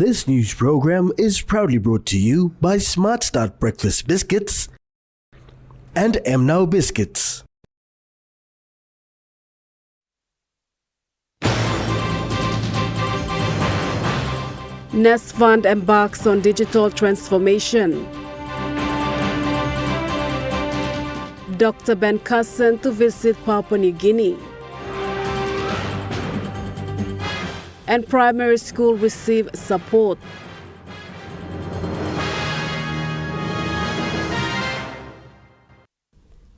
This news program is proudly brought to you by Smart Start Breakfast Biscuits and Now Biscuits. Nest Fund embarks on digital transformation. Dr. Ben Carson to visit Papua New Guinea. And primary school receive support.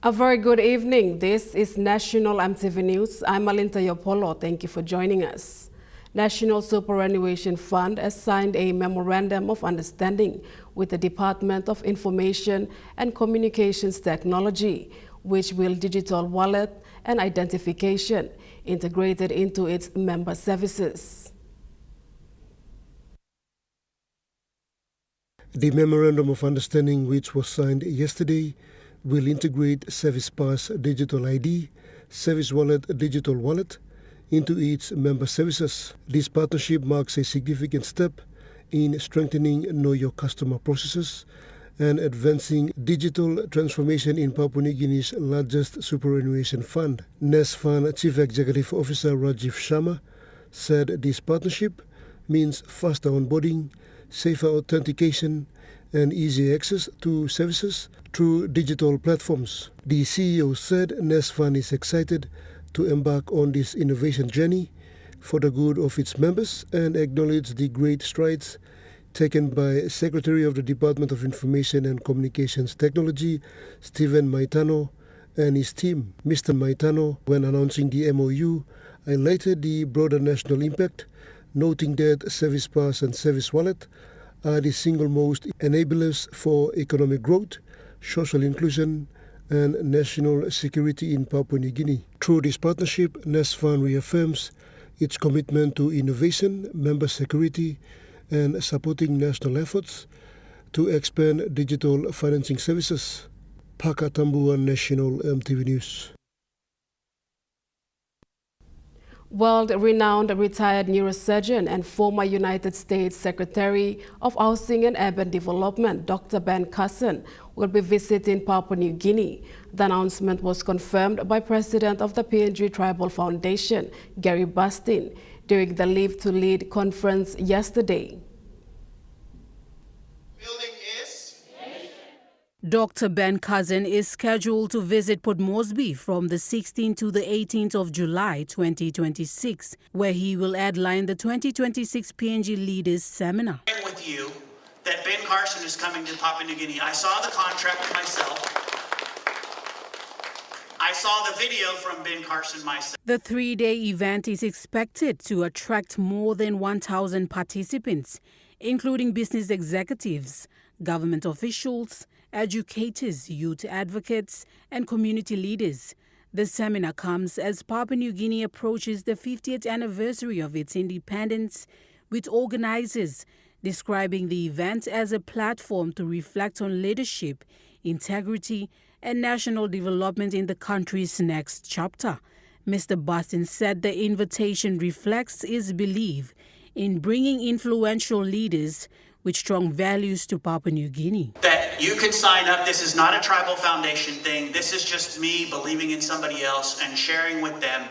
A very good evening. This is National EMTV News. I'm Alinta Yopolo. Thank you for joining us. National Superannuation Fund has signed a memorandum of understanding with the Department of Information and Communications Technology, which will digital wallet and identification integrated into its member services. The Memorandum of Understanding, which was signed yesterday, will integrate Service Pass Digital ID, Service Wallet Digital Wallet into its member services. This partnership marks a significant step in strengthening Know Your Customer processes and advancing digital transformation in Papua New Guinea's largest superannuation fund. Nest Fund Chief Executive Officer Rajiv Sharma said this partnership means faster onboarding, safer authentication, and easy access to services through digital platforms. The CEO said Nest Fund is excited to embark on this innovation journey for the good of its members and acknowledge the great strides taken by Secretary of the Department of Information and Communications Technology, Stephen Maitano, and his team. Mr. Maitano, when announcing the MOU, highlighted the broader national impact, noting that Service Pass and Service Wallet are the single most enablers for economic growth, social inclusion, and national security in Papua New Guinea. Through this partnership, Nest Fund reaffirms its commitment to innovation, member security, and supporting national efforts to expand digital financing services. Paka Tambua, National EMTV News. World-renowned retired neurosurgeon and former United States Secretary of Housing and Urban Development, Dr. Ben Carson, will be visiting Papua New Guinea. The announcement was confirmed by President of the PNG Tribal Foundation, Gary Bastin, during the Live to Lead conference yesterday. Dr. Ben Carson is scheduled to visit Port Moresby from the 16th to the 18th of July 2026, where he will headline the 2026 PNG Leaders Seminar. With you that Ben Carson is coming to Papua New Guinea. I saw the contract myself. I saw the video from Ben Carson myself. The three-day event is expected to attract more than 1,000 participants, including business executives, government officials, educators, youth advocates, and community leaders. The seminar comes as Papua New Guinea approaches the 50th anniversary of its independence, with organizers describing the event as a platform to reflect on leadership, integrity, and national development in the country's next chapter. Mr. Bastin said the invitation reflects his belief in bringing influential leaders with strong values to Papua New Guinea. That you can sign up. This is not a tribal foundation thing. This is just me believing in somebody else and sharing with them.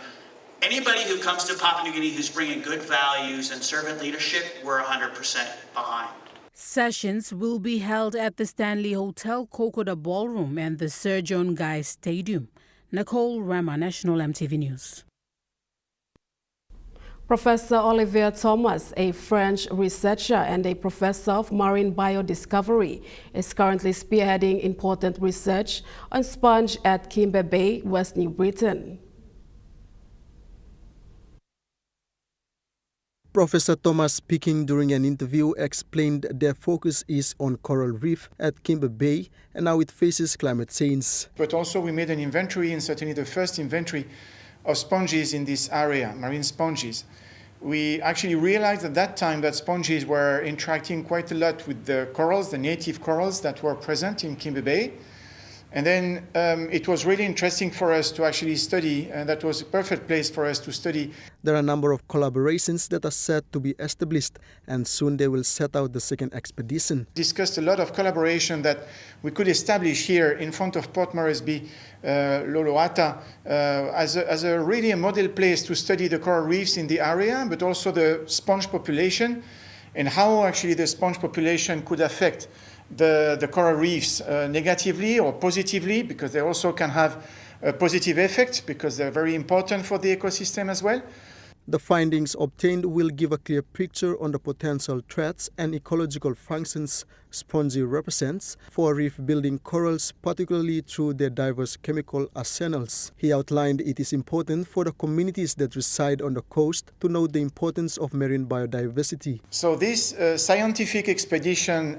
Anybody who comes to Papua New Guinea who's bringing good values and servant leadership, we're 100% behind. Sessions will be held at the Stanley Hotel, Kokoda Ballroom and the Sir John Guy Stadium. Nicole Rama, National EMTV News. Professor Olivier Thomas, a French researcher and a professor of marine biodiscovery, is currently spearheading important research on sponge at Kimber Bay, West New Britain. Professor Thomas, speaking during an interview, explained their focus is on coral reef at Kimber Bay and how it faces climate change. But also we made an inventory, and certainly the first inventory of sponges in this area, marine sponges. We actually realized at that time that sponges were interacting quite a lot with the corals, the native corals that were present in Kimber Bay. And then it was really interesting for us to actually study, and that was a perfect place for us to study. There are a number of collaborations that are set to be established, and soon they will set out the second expedition. Discussed a lot of collaboration that we could establish here in front of Port Moresby, Loloata, as a really a model place to study the coral reefs in the area, but also the sponge population and how actually the sponge population could affect the coral reefs negatively or positively, because they also can have a positive effect because they're very important for the ecosystem as well. The findings obtained will give a clear picture on the potential threats and ecological functions spongy represents for reef-building corals, particularly through their diverse chemical arsenals. He outlined it is important for the communities that reside on the coast to know the importance of marine biodiversity. So this scientific expedition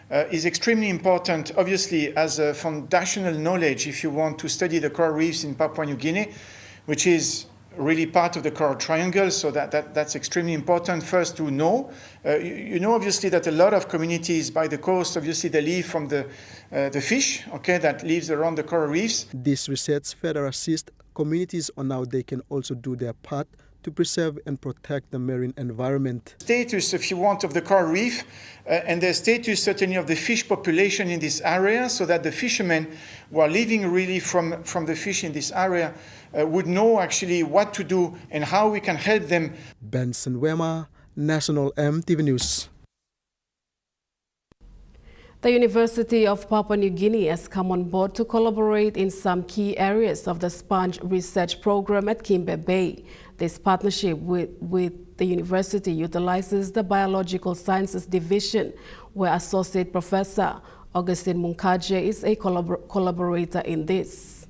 is extremely important, obviously, as a foundational knowledge if you want to study the coral reefs in Papua New Guinea, which is really part of the coral triangle, so that's extremely important first to know. You know, obviously, that a lot of communities by the coast, obviously, they live from the fish, okay, that lives around the coral reefs. This research further assists communities on how they can also do their part to preserve and protect the marine environment. Status, if you want, of the coral reef and the status certainly of the fish population in this area, so that the fishermen who are living really from the fish in this area would know actually what to do and how we can help them. Benson Wema, National EMTV News. The University of Papua New Guinea has come on board to collaborate in some key areas of the sponge research program at Kimbe Bay. This partnership with the university utilizes the Biological Sciences Division, where Associate Professor Augustine Munkaje is a collaborator in this.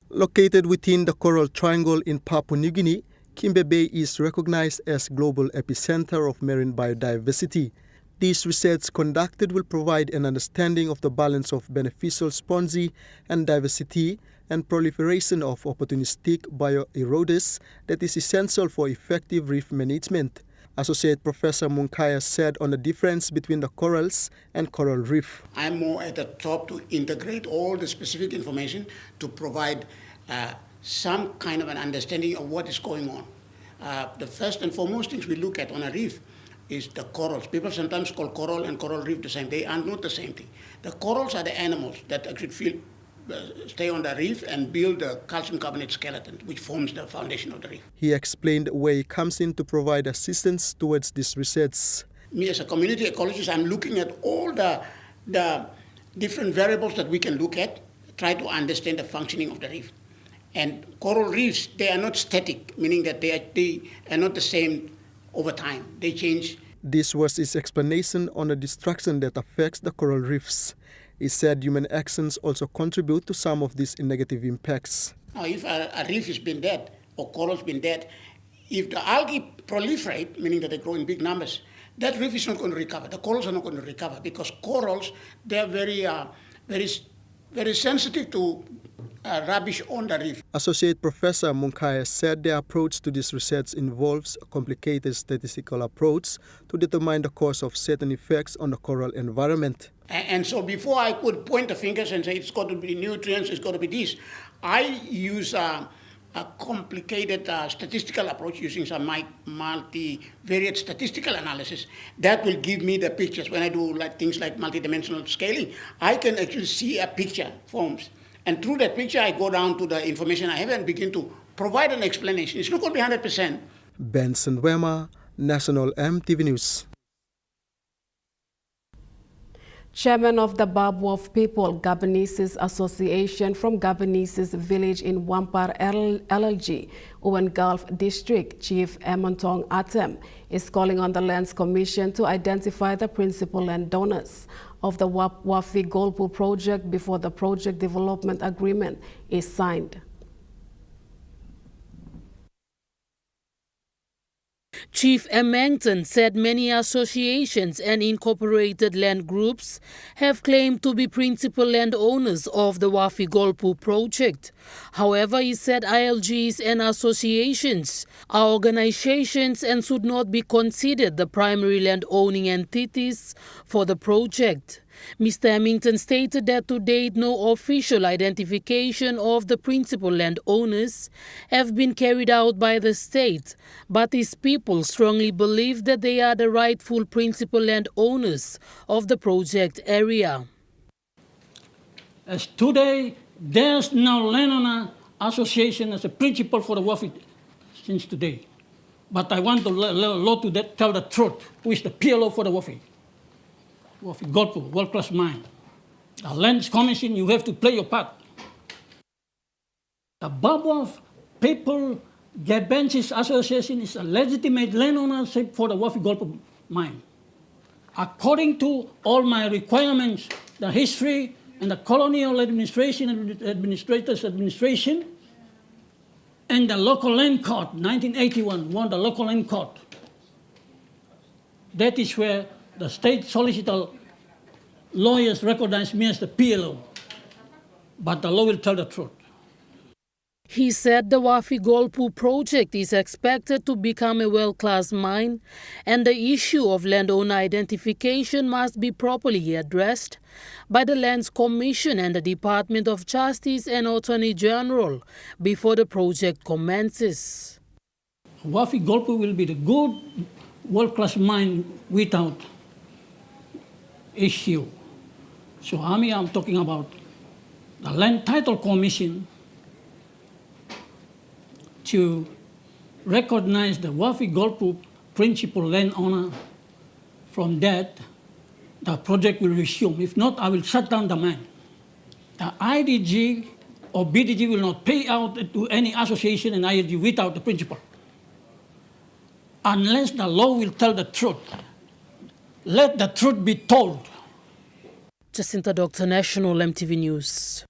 Located within the Coral Triangle in Papua New Guinea, Kimbe Bay is recognized as global epicenter of marine biodiversity. This research conducted will provide an understanding of the balance of beneficial spongy and diversity and proliferation of opportunistic bioeroders that is essential for effective reef management. Associate Professor Munkaya said on the difference between the corals and coral reef. I'm more at the top to integrate all the specific information to provide some kind of an understanding of what is going on. The first and foremost things we look at on a reef is the corals. People sometimes call coral and coral reef the same. They are not the same thing. The corals are the animals that actually stay on the reef and build the calcium carbonate skeleton, which forms the foundation of the reef. He explained where he comes in to provide assistance towards this research. Me as a community ecologist, I'm looking at all the different variables that we can look at, try to understand the functioning of the reef. And coral reefs, they are not static, meaning that they are not the same over time. They change. This was his explanation on the destruction that affects the coral reefs. He said human actions also contribute to some of these negative impacts. Now, if a reef has been dead or coral's been dead, if the algae proliferate, meaning that they grow in big numbers, that reef is not going to recover. The corals are not going to recover because corals, they're very sensitive to rubbish on the reef. Associate Professor Munkaya said their approach to this research involves a complicated statistical approach to determine the cause of certain effects on the coral environment. And so before I could point the fingers and say it's got to be nutrients, it's got to be this, I use a complicated statistical approach using some multivariate statistical analysis that will give me the pictures. When I do things like multidimensional scaling, I can actually see a picture forms. And through that picture, I go down to the information I have and begin to provide an explanation. It's not going to be 100%. Benson Wema, National EMTV News. Chairman of the Babwaf People Gabonese Association from Gabonese village in Wampar LLG, Owen Gulf District, Chief Emontong Atem, is calling on the Lands Commission to identify the principal landowners of the Wafi Golpu project before the project development agreement is signed. Chief Emengton said many associations and incorporated land groups have claimed to be principal landowners of the Wafi-Golpu project. However, he said ILGs and associations are organizations and should not be considered the primary landowning entities for the project. Mr. Emengton stated that to date no official identification of the principal landowners have been carried out by the state, but his people strongly believe that they are the rightful principal landowners of the project area. As today, there's no landowner association as a principal for the Wafi since today. But I want to tell the truth, who is the PLO for the Wafi. Wafi-Golpu, world-class mine. The Lands Commission, you have to play your part. The Babwa People Gabensis Association is a legitimate landownership for the Wafi-Golpu mine. According to all my requirements, the history and the colonial administration and administrators administration and the local land court, 1981, won the local land court. That is where the state solicitor lawyers recognize me as the PLO, but the law will tell the truth. He said the Wafi-Golpu project is expected to become a world-class mine and the issue of landowner identification must be properly addressed by the Lands Commission and the Department of Justice and Attorney General before the project commences. Wafi-Golpu will be the good world-class mine without issue. So I'm talking about the Land Title Commission to recognize the Wafi-Golpu principal landowner. From that, the project will resume. If not, I will shut down the mine. The IDG or BDG will not pay out to any association and IDG without the principal, unless the law will tell the truth. Let the truth be told. Jacinta Doctor, National EMTV News.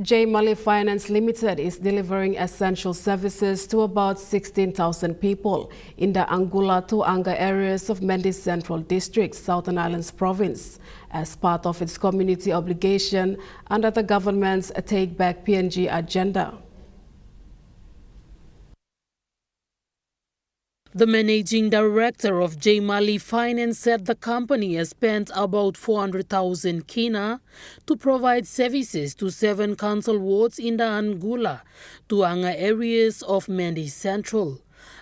J. Mali Finance Limited is delivering essential services to about 16,000 people in the Angula to Anga areas of Mendi Central District, Southern Islands Province, as part of its community obligation under the government's Take Back PNG agenda. The managing director of J. Mali Finance said the company has spent about 400,000 kina to provide services to 7 council wards in the Angula, Tuanga areas of Mendi Central.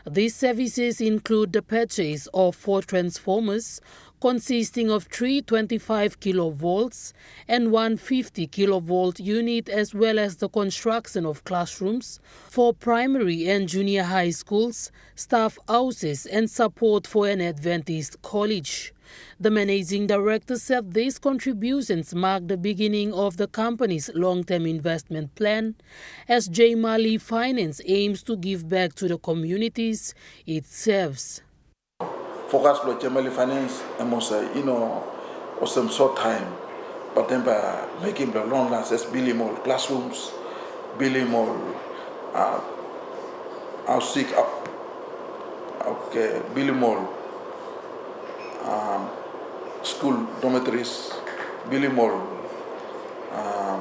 These services include the purchase of 4 transformers consisting of 3 25 kilovolts and 1 50 kilovolt unit, as well as the construction of classrooms for primary and junior high schools, staff houses and support for an Adventist college. The managing director said these contributions mark the beginning of the company's long-term investment plan as J. Mali Finance aims to give back to the communities it serves. Focus on J. Mali Finance and some short time, but then by making the long last, building more classrooms, building more building more school dormitories, building more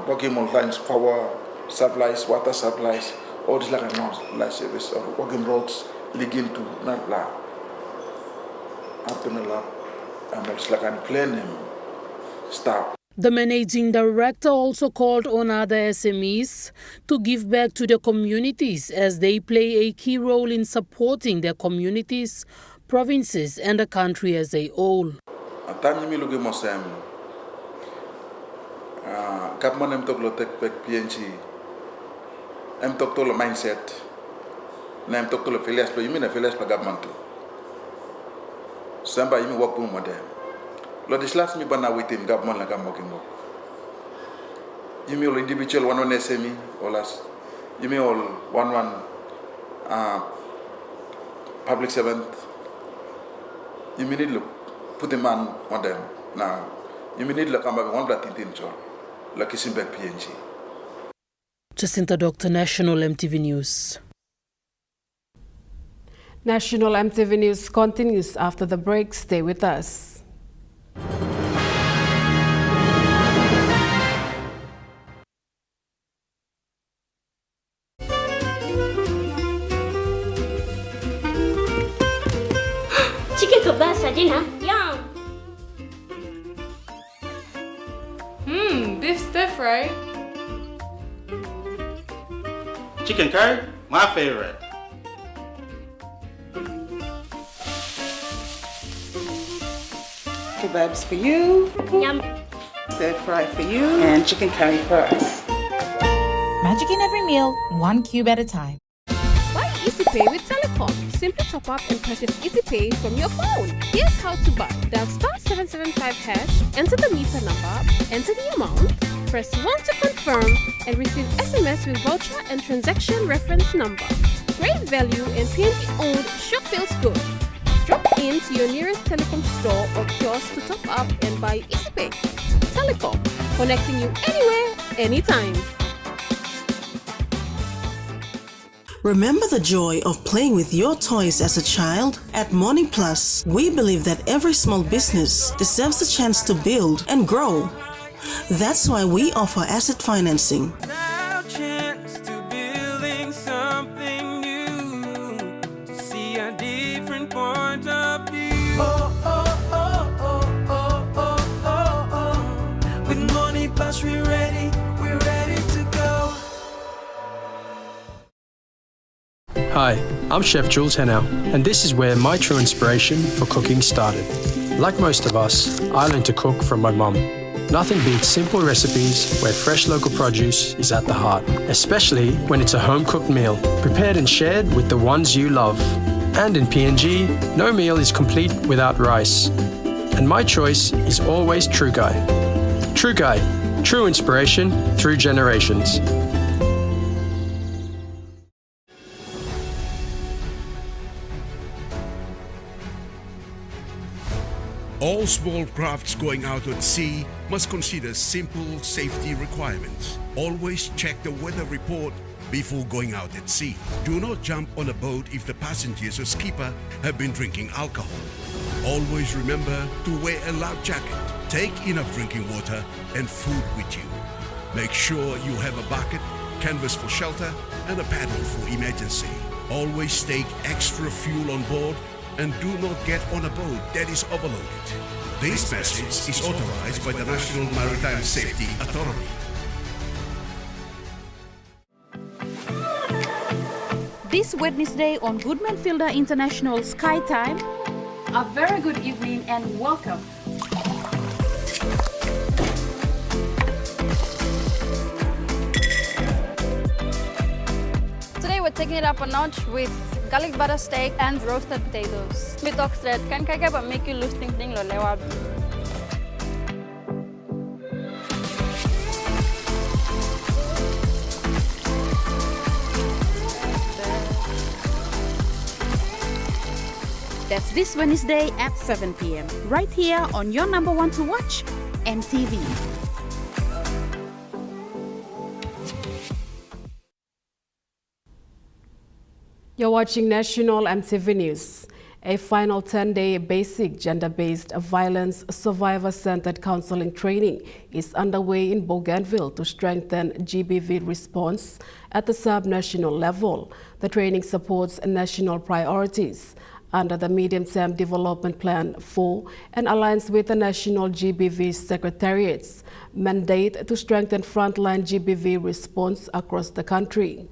working more lines, power supplies, water supplies, all this like a life service or working roads leading to Natla. The managing director also called on other SMEs to give back to the communities as they play a key role in supporting their communities, provinces and the country as a whole. Government Take Back PNG, mindset, you mean a village government too. Samba imi work with them. Lord is last me bana with him government like I'm working work. You mean all individual one SME or last. You mean all one public servant. You mean need look put a man on them now. You mean need look come back one black in job like it's back PNG. Jacinta Doctor, National EMTV News. National EMTV News continues after the break. Stay with us. Chicken kebab saja nah. Yum. Beef stir fry. Chicken curry, my favorite. Kebabs for you, Yum. stir fry for you, and chicken curry for us. Magic in every meal, one cube at a time. Buy EasyPay with Telecom. Simply top up and purchase EasyPay from your phone. Here's how to buy. Dial *775#, enter the meter number, enter the amount, press 1 to confirm, and receive SMS with voucher and transaction reference number. Great value and PNG-owned Shop Feels Good. Drop in to your nearest Telecom store or kiosk to top up and buy EasyPay. Telecom, connecting you anywhere, anytime. Remember the joy of playing with your toys as a child? At Morning Plus, we believe that every small business deserves a chance to build and grow. That's why we offer asset financing. With Morning Plus, we're ready to go. Hi, I'm Chef Jules Henao, and this is where my true inspiration for cooking started. Like most of us, I learned to cook from my mum. Nothing beats simple recipes where fresh local produce is at the heart, especially when it's a home-cooked meal, prepared and shared with the ones you love. And in PNG, no meal is complete without rice. And my choice is always True Guy. True Guy, true inspiration through generations. All small crafts going out at sea must consider simple safety requirements. Always check the weather report before going out at sea. Do not jump on a boat if the passengers or skipper have been drinking alcohol. Always remember to wear a life jacket. Take enough drinking water and food with you. Make sure you have a bucket, canvas for shelter, and a paddle for emergency. Always take extra fuel on board and do not get on a boat that is overloaded. This message is authorized by the National Maritime Safety Authority. This Wednesday on Goodman Fielder International Sky Time. A very good evening and welcome. Today we're taking it up a notch with garlic butter steak and roasted potatoes. We talk straight, kan kaya but make you lose ting lo lewat. That's this Wednesday at 7 p.m. right here on your number one to watch, EMTV. You're watching National EMTV News. A final 10-day basic gender-based violence survivor-centered counseling training is underway in Bougainville to strengthen GBV response at the sub-national level. The training supports national priorities under the Medium-Term Development Plan 4 and aligns with the National GBV Secretariat's mandate to strengthen frontline GBV response across the country.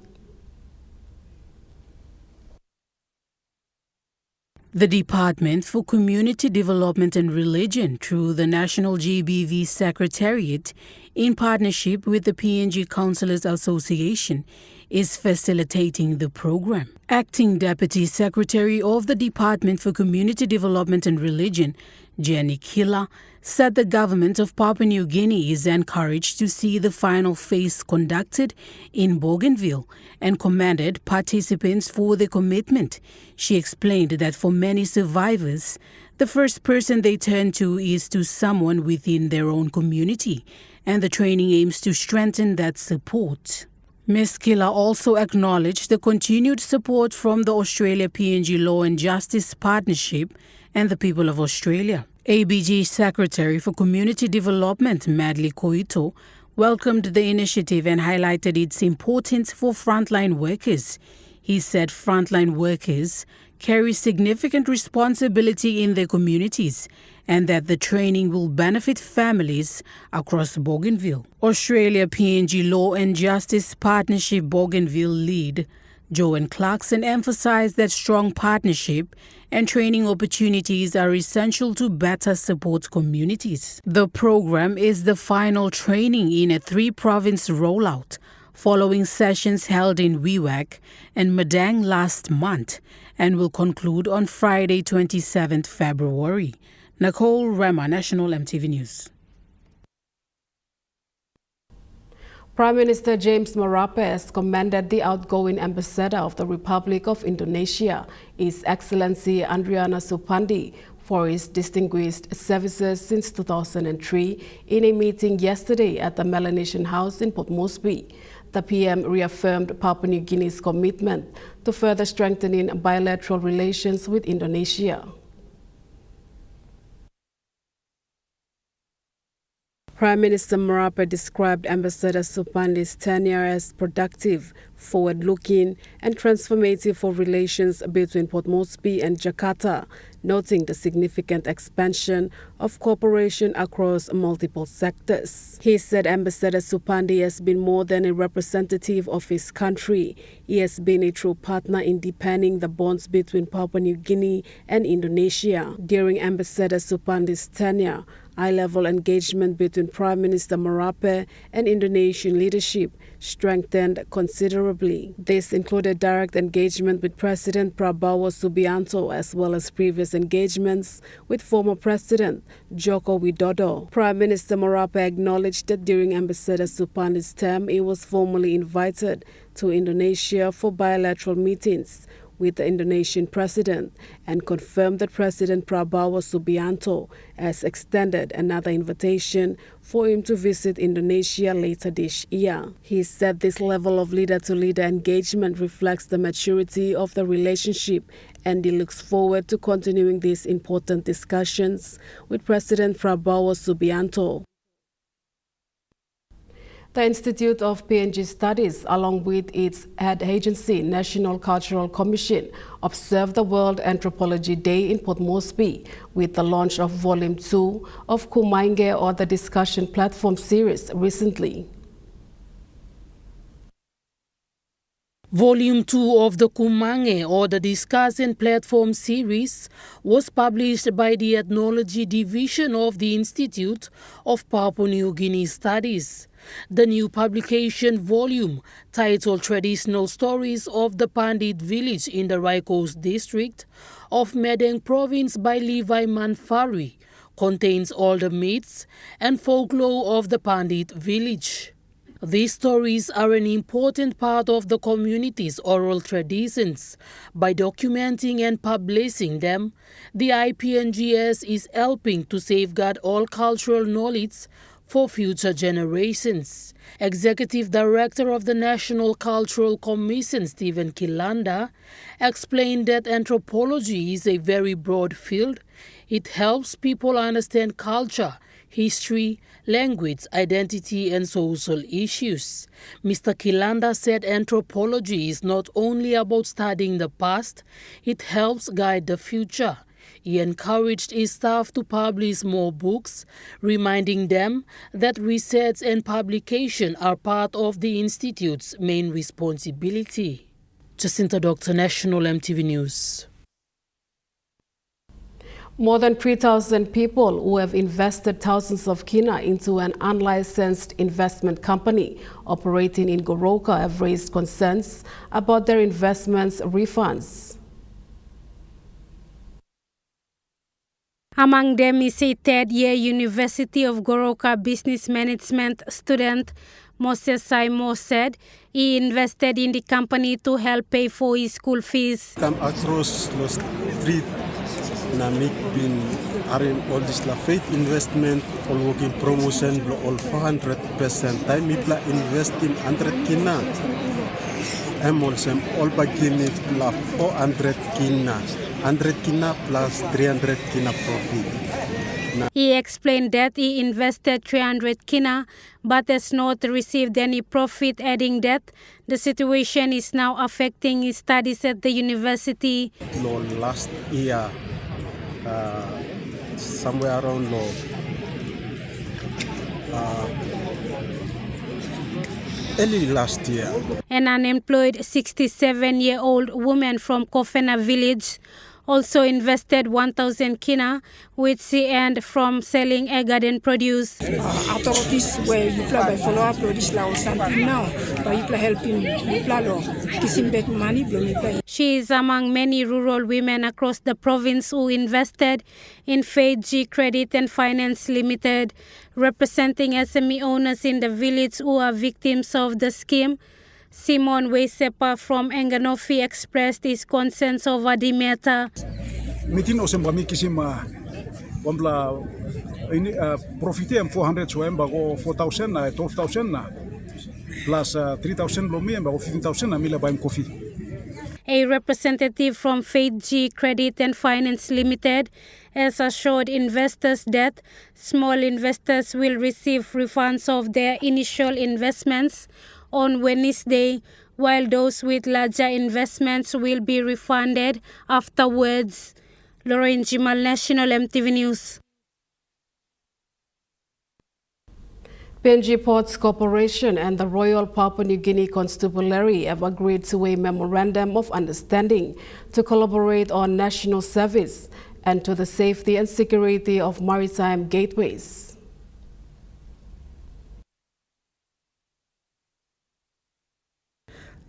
The Department for Community Development and Religion, through the National GBV Secretariat, in partnership with the PNG Councillors Association, is facilitating the program. Acting Deputy Secretary of the Department for Community Development and Religion, Jenny Killer, said the government of Papua New Guinea is encouraged to see the final phase conducted in Bougainville and commended participants for their commitment. She explained that for many survivors, the first person they turn to is to someone within their own community, and the training aims to strengthen that support. Ms. Killer also acknowledged the continued support from the Australia-PNG Law and Justice Partnership and the people of Australia. ABG Secretary for Community Development, Madly Koito, welcomed the initiative and highlighted its importance for frontline workers. He said frontline workers carry significant responsibility in their communities and that the training will benefit families across Bougainville. Australia-PNG Law and Justice Partnership Bougainville lead Joanne Clarkson emphasized that strong partnership and training opportunities are essential to better support communities. The program is the final training in a 3-province rollout, following sessions held in Wewak and Madang last month, and will conclude on Friday, 27th February. Nicole Rema, National EMTV News. Prime Minister James Marape has commended the outgoing ambassador of the Republic of Indonesia, His Excellency Andriana Supandi, for his distinguished services since 2003 in a meeting yesterday at the Melanesian House in Port Moresby. The PM reaffirmed Papua New Guinea's commitment to further strengthening bilateral relations with Indonesia. Prime Minister Marape described Ambassador Supandi's tenure as productive, forward-looking and transformative for relations between Port Moresby and Jakarta, noting the significant expansion of cooperation across multiple sectors. He said Ambassador Supandi has been more than a representative of his country. He has been a true partner in deepening the bonds between Papua New Guinea and Indonesia. During Ambassador Supandi's tenure, high-level engagement between Prime Minister Marape and Indonesian leadership strengthened considerably. This included direct engagement with President Prabowo Subianto as well as previous engagements with former President Joko Widodo. Prime Minister Marape acknowledged that during Ambassador Supandi's term, he was formally invited to Indonesia for bilateral meetings with the Indonesian president and confirmed that President Prabowo Subianto has extended another invitation for him to visit Indonesia later this year. He said this level of leader-to-leader engagement reflects the maturity of the relationship, and he looks forward to continuing these important discussions with President Prabowo Subianto. The Institute of PNG Studies, along with its head agency, National Cultural Commission, observed the World Anthropology Day in Port Moresby with the launch of Volume 2 of Kumainge, or the Discussion Platform series, recently. Volume 2 of the Kumange, or the Discussion Platform series, was published by the Ethnology Division of the Institute of Papua New Guinea Studies. The new publication volume, titled Traditional Stories of the Pandit Village in the Raikos District of Madang Province by Levi Manfari, contains all the myths and folklore of the Pandit village. These stories are an important part of the community's oral traditions. By documenting and publishing them, the IPNGS is helping to safeguard all cultural knowledge for future generations. Executive Director of the National Cultural Commission, Stephen Kilanda, explained that anthropology is a very broad field. It helps people understand culture, history, language, identity, and social issues. Mr. Kilanda said anthropology is not only about studying the past, it helps guide the future. He encouraged his staff to publish more books, reminding them that research and publication are part of the Institute's main responsibility. Jacinta Doctor, National EMTV News. More than 3,000 people who have invested thousands of kina into an unlicensed investment company operating in Goroka have raised concerns about their investments refunds. Among them is a third-year University of Goroka business management student. Moses Saimo said he invested in the company to help pay for his school fees. Come across those three Namik bin are in all this la faith investment, all working promotion, all 400%. Time people invest in 100 kina. I'm also all beginning la 400 kina. 100 kina plus 300 kina profit. He explained that he invested 300 kina but has not received any profit, adding that the situation is now affecting his studies at the university. Last year, somewhere around early last year. An unemployed 67-year-old woman from Kofena village also invested 1,000 kina, which she earned from selling a garden produce. Authorities where you play by follow up produce or something now, but you play helping you play kissing back money. She is among many rural women across the province who invested in FG Credit and Finance Limited, representing SME owners in the village who are victims of the scheme. Simon Weisepa from Enganofi expressed his concerns over the matter. Mitin osembami kisima wambla ini profite 400 so embago 4,000 na 12,000 na plus 3,000 lomi embago 15,000 na mila baim coffee. A representative from FG Credit and Finance Limited has assured investors that small investors will receive refunds of their initial investments on Wednesday, while those with larger investments will be refunded afterwards. Lauren Jimal, National EMTV News. PNG Ports Corporation and the Royal Papua New Guinea Constabulary have agreed to a memorandum of understanding to collaborate on national service and to the safety and security of maritime gateways.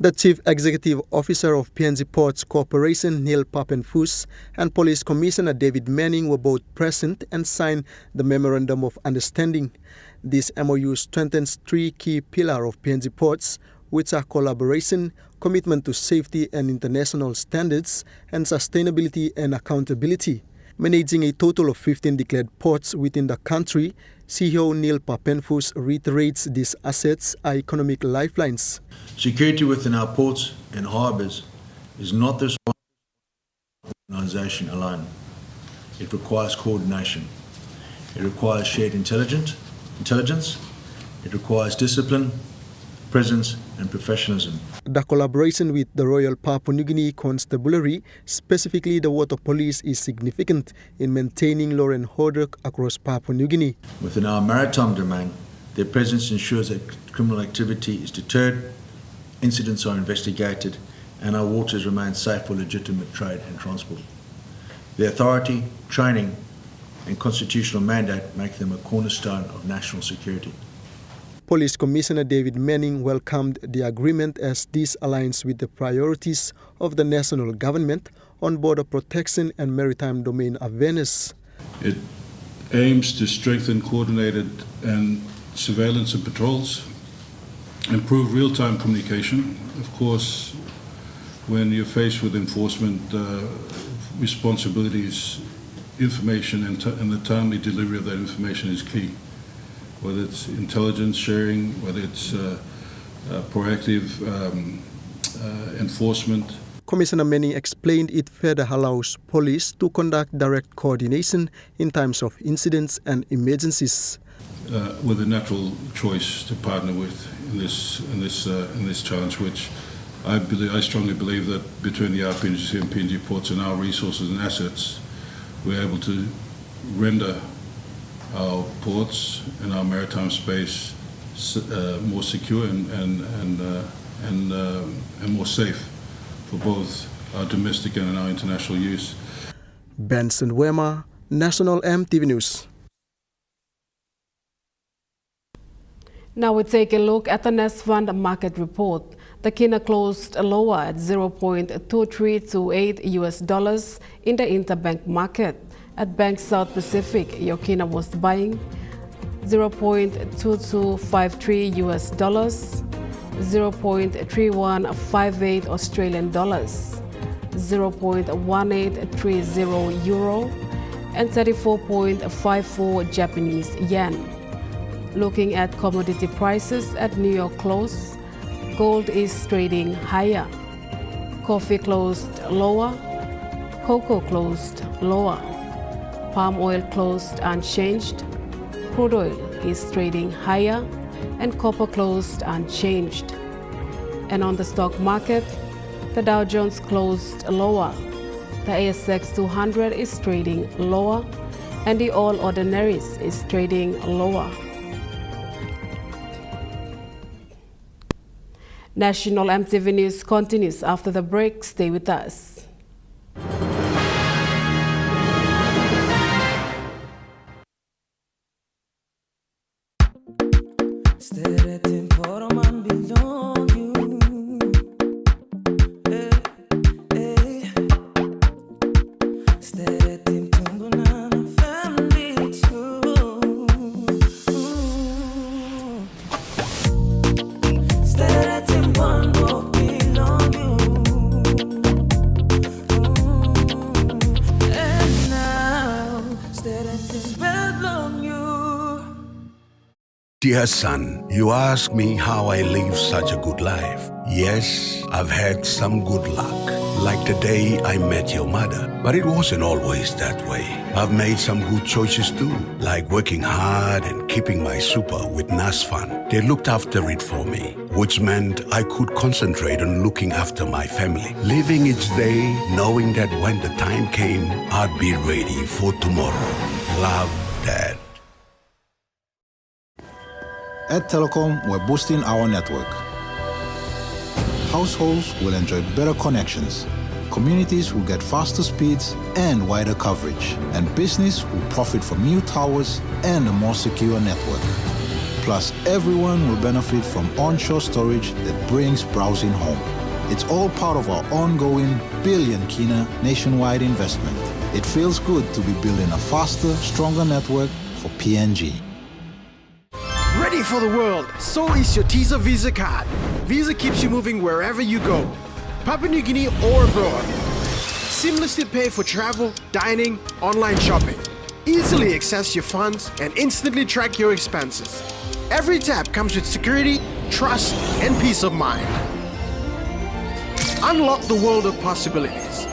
The Chief Executive Officer of PNG Ports Corporation, Neil Papenfus, and Police Commissioner David Manning were both present and signed the Memorandum of Understanding. This MOU strengthens three key pillars of PNG Ports, which are collaboration, commitment to safety and international standards, and sustainability and accountability. Managing a total of 15 declared ports within the country, CEO Neil Papenfus reiterates these assets are economic lifelines. Security within our ports and harbours is not the responsibility of the organisation alone. It requires coordination. It requires shared intelligence. It requires discipline, presence and professionalism. The collaboration with the Royal Papua New Guinea Constabulary, specifically the Water Police, is significant in maintaining law and order across Papua New Guinea. Within our maritime domain, their presence ensures that criminal activity is deterred, incidents are investigated, and our waters remain safe for legitimate trade and transport. Their authority, training, and constitutional mandate make them a cornerstone of national security. Police Commissioner David Manning welcomed the agreement as this aligns with the priorities of the national government on border protection and maritime domain awareness. It aims to strengthen coordinated and surveillance and patrols, improve real-time communication. Of course, when you're faced with enforcement responsibilities, information and the timely delivery of that information is key. Whether it's intelligence sharing, whether it's proactive enforcement. Commissioner Manning explained it further allows police to conduct direct coordination in times of incidents and emergencies. With a natural choice to partner with in this challenge, which I strongly believe that between the RPNGC and PNG Ports and our resources and assets, we're able to render our ports and our maritime space more secure and more safe for both our domestic and our international use. Benson Wema, National EMTV News. Now we take a look at the Nest Fund market report. The kina closed lower at 0.2328 US dollars in the interbank market. At Bank South Pacific, your kina was buying 0.2253 US dollars, 0.3158 Australian dollars, 0.1830 euro, and 34.54 Japanese yen. Looking at commodity prices at New York close, gold is trading higher. Coffee closed lower. Cocoa closed lower. Palm oil closed unchanged. Crude oil is trading higher, and copper closed unchanged. And on the stock market, the Dow Jones closed lower. The ASX 200 is trading lower, and the All Ordinaries is trading lower. National EMTV News continues after the break. Stay with us. Dear son, you ask me how I live such a good life. Yes, I've had some good luck, like the day I met your mother. But it wasn't always that way. I've made some good choices too, like working hard and keeping my super with NASFAN. They looked after it for me, which meant I could concentrate on looking after my family. Living each day, knowing that when the time came, I'd be ready for tomorrow. Love, Dad. At Telecom, we're boosting our network. Households will enjoy better connections. Communities will get faster speeds and wider coverage. And business will profit from new towers and a more secure network. Plus, everyone will benefit from onshore storage that brings browsing home. It's all part of our ongoing billion kina nationwide investment. It feels good to be building a faster, stronger network for PNG. Ready for the world, so is your TISA Visa card. Visa keeps you moving wherever you go, Papua New Guinea or abroad. Seamlessly pay for travel, dining, online shopping. Easily access your funds and instantly track your expenses. Every tap comes with security, trust, and peace of mind. Unlock the world of possibilities.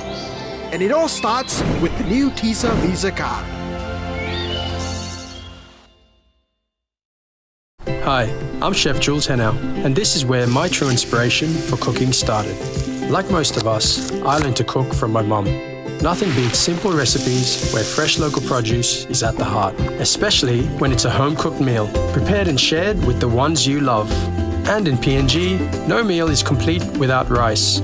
And it all starts with the new TISA Visa card. Hi, I'm Chef Jules Henao, and this is where my true inspiration for cooking started. Like most of us, I learned to cook from my mum. Nothing beats simple recipes where fresh local produce is at the heart, especially when it's a home-cooked meal, prepared and shared with the ones you love. And in PNG, no meal is complete without rice.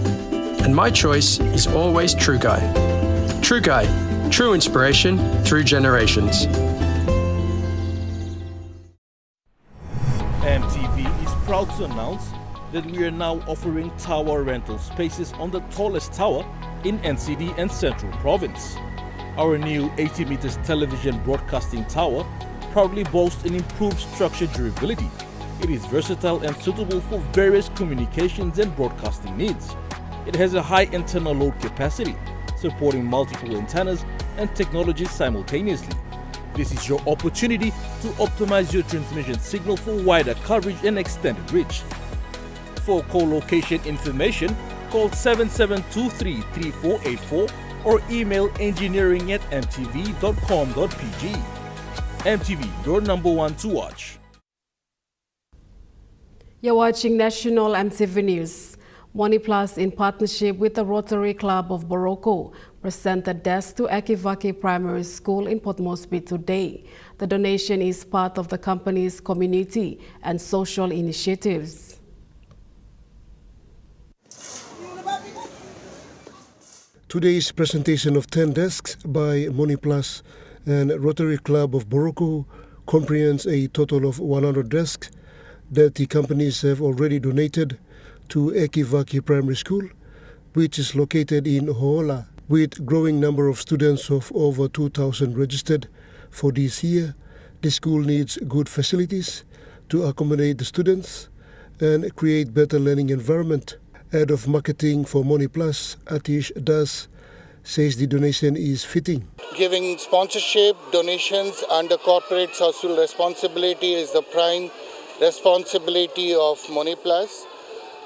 And my choice is always True Guy. True Guy, true inspiration through generations. EMTV is proud to announce that we are now offering tower rental spaces on the tallest tower in NCD and Central Province. Our new 80 meters television broadcasting tower proudly boasts an improved structure durability. It is versatile and suitable for various communications and broadcasting needs. It has a high internal load capacity, supporting multiple antennas and technologies simultaneously. This is your opportunity to optimize your transmission signal for wider coverage and extended reach. For co-location information, call 7723-3484 or email engineering@mtv.com.pg. MTV, your number one to watch. You're watching National EMTV News. Money Plus, in partnership with the Rotary Club of Boroko, presented desks to Akivaki Primary School in Port Moresby today. The donation is part of the company's community and social initiatives. Today's presentation of 10 desks by Money Plus and Rotary Club of Boroko comprehends a total of 100 desks that the companies have already donated to Akivaki Primary School, which is located in Ho'ola. With growing number of students of over 2,000 registered for this year, the school needs good facilities to accommodate the students and create better learning environment. Head of Marketing for Money Plus, Atish Das, says the donation is fitting. Giving sponsorship, donations under corporate social responsibility is the prime responsibility of MoneyPlus.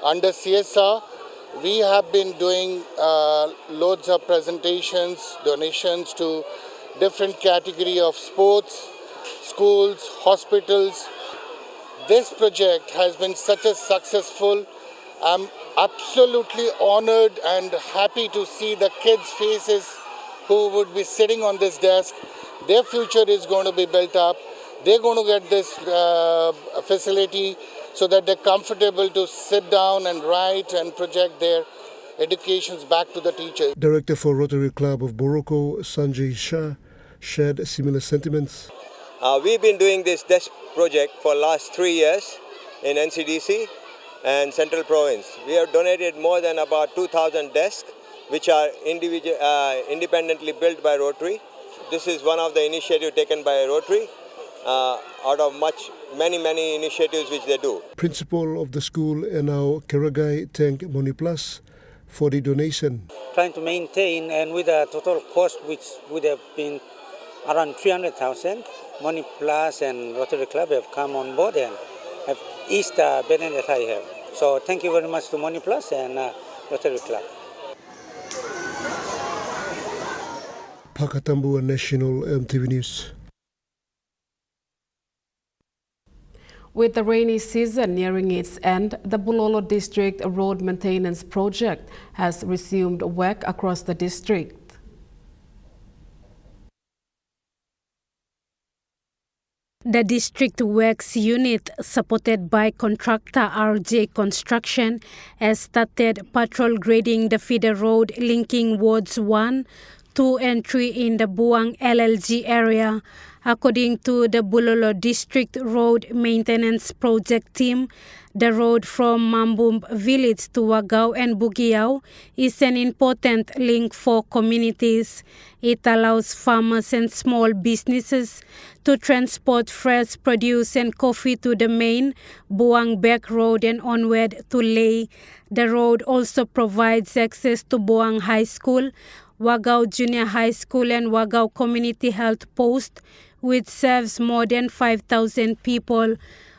Under CSR, we have been doing loads of presentations, donations to different category of sports, schools, hospitals. This project has been such a successful. I'm absolutely honored and happy to see the kids' faces who would be sitting on this desk. Their future is going to be built up. They're going to get this facility so that they're comfortable to sit down and write and project their educations back to the teachers. Director for Rotary Club of Boroko, Sanjay Shah, shared similar sentiments. We've been doing this desk project for last 3 years in NCDC and Central Province. We have donated more than about 2,000 desks, which are independently built by Rotary. This is one of the initiatives taken by Rotary out of many initiatives which they do. Principal of the school, Enau Keragai, thanked MoneyPlus for the donation. Trying to maintain, and with a total cost which would have been around 300,000, MoneyPlus and Rotary Club have come on board and have eased the burden that I have. So thank you very much to MoneyPlus and Rotary Club. Pakatambua National EMTV News. With the rainy season nearing its end, the Bulolo District Road Maintenance Project has resumed work across the district. The District Works Unit, supported by contractor RJ Construction, has started patrol grading the feeder road linking wards 1, 2 and 3 in the Buang LLG area. According to the Bulolo District Road Maintenance Project team, the road from Mambum village to Wagau and Bugiau is an important link for communities. It allows farmers and small businesses to transport fresh produce and coffee to the main Buang Back Road and onward to Lei. The road also provides access to Buang High School, Wagau Junior High School and Wagau Community Health Post, which serves more than 5,000 people.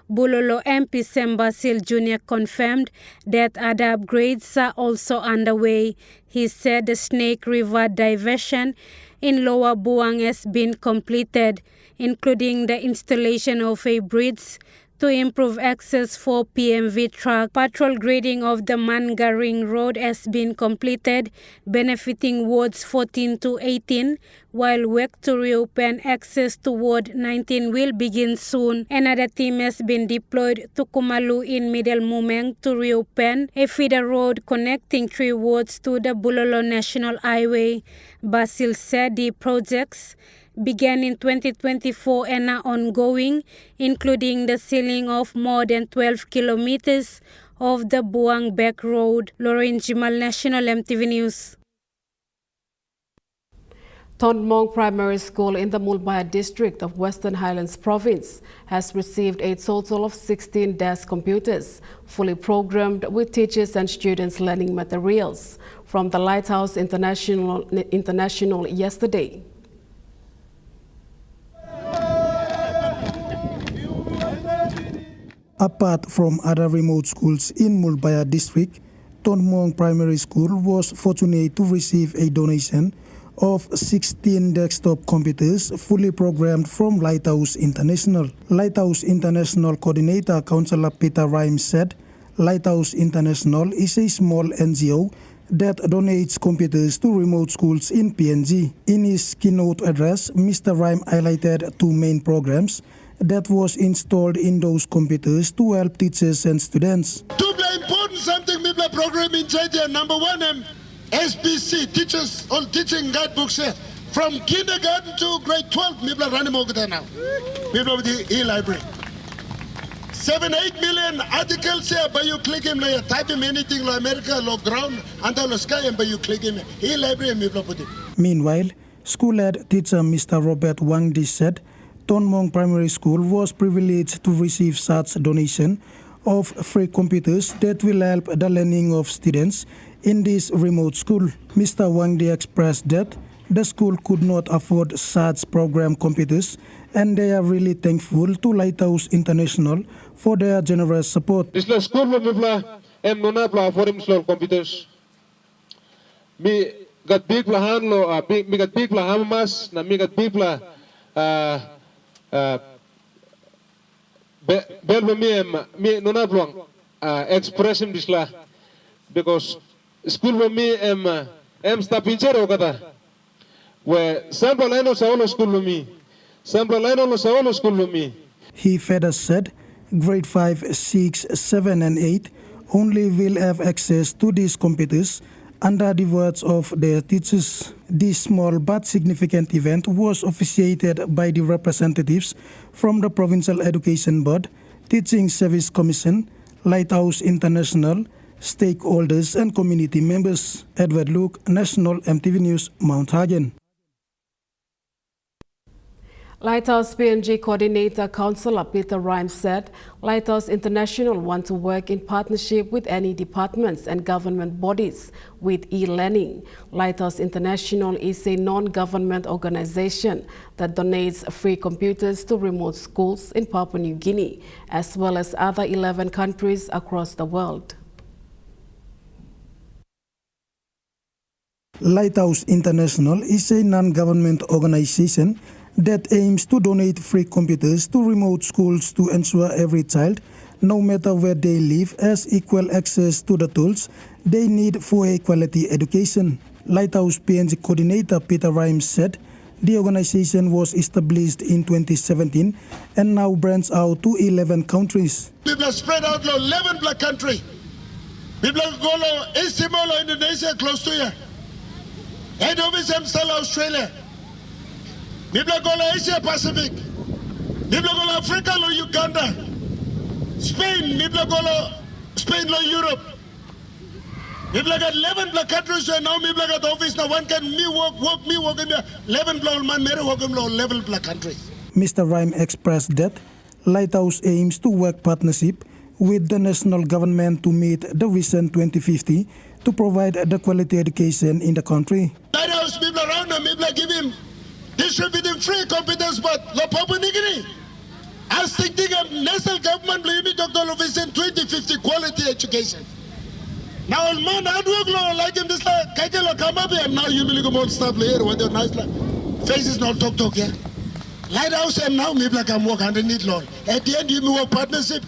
Bulolo MP Sembasil Jr. confirmed that other upgrades are also underway. He said the Snake River diversion in Lower Buang has been completed, including the installation of a bridge to improve access for PMV truck. Patrol grading of the Mangaring Road has been completed, benefiting wards 14 to 18, while work to reopen access to Ward 19 will begin soon. Another team has been deployed to Kumalu in Middle Mumeng to reopen a feeder road connecting 3 wards to the Bulolo National Highway. Basil said the projects began in 2024 and are ongoing, including the sealing of more than 12 kilometers of the Buang Back Road. Lauren Jimal, National EMTV News. Tonmong Primary School in the Mulbaya district of Western Highlands Province has received a total of 16 desk computers, fully programmed with teachers and students learning materials from the Lighthouse International yesterday. Apart from other remote schools in Mulbaya district, Tonmong Primary School was fortunate to receive a donation of 16 desktop computers fully programmed from Lighthouse International. Lighthouse International Coordinator Councillor Peter Rhymes said Lighthouse International is a small NGO that donates computers to remote schools in PNG. In his keynote address, Mr. Rhymes highlighted 2 main programs that was installed in those computers to help teachers and students. To play important something people program in China, number 1 SPC, teachers all teaching guidebooks here. From kindergarten to grade 12, people running over there now. People of the e-library. 7-8 million articles here, but you click him like type him anything like America, like ground, under the sky, and but you click him e-library and people put it. Meanwhile, school head teacher Mr. Robert Wangdi said Tonmong Primary School was privileged to receive such donation of free computers that will help the learning of students in this remote school. Mr. Wangdi expressed that the school could not afford such program computers, and they are really thankful to Lighthouse International for their generous support. This school nona forum slow computers. Mi gat big lahan lo mi gat big lahan mas na mi gat big la bel mi nona bluang expression disla because school mi sta pinchero kata where sample lino sa school mi sample lino sa school mi. He further said grade 5, 6, 7 and 8 only will have access to these computers under the words of their teachers. This small but significant event was officiated by the representatives from the Provincial Education Board, Teaching Service Commission, Lighthouse International, stakeholders and community members. Edward Luke, National EMTV News, Mount Hagen. Lighthouse PNG Coordinator Councillor Peter Rhymes said Lighthouse International want to work in partnership with any departments and government bodies with e-learning. Lighthouse International is a non-government organization that donates free computers to remote schools in Papua New Guinea, as well as other 11 countries across the world. Lighthouse International is a non-government organization that aims to donate free computers to remote schools to ensure every child, no matter where they live, has equal access to the tools they need for a quality education. Lighthouse PNG Coordinator Peter Rhymes said the organization was established in 2017 and now branches out to 11 countries. People are spread out to 11 black countries. People go to East Timor, Indonesia, close to here. Head office still Australia. People go to Asia Pacific. People go to Africa, or Uganda. Spain, people go to Spain, or Europe. People got 11 black countries, so now people got office. Now one can me work in 11 black man, me work in 11 black countries. Mr. Rhyme expressed that Lighthouse aims to work partnership with the national government to meet the Vision 2050 to provide the quality education in the country. Lighthouse people around them, people give him distributing free computers, but the Papua New Guinea. I was thinking of national government will Dr. Vision 2050 quality education. Now, man, I do like him this like Kajala come up here, and now you will go on stuff here with your nice faces not talk here. Lighthouse and now maybe like I'm work underneath law. At the end, you work partnership,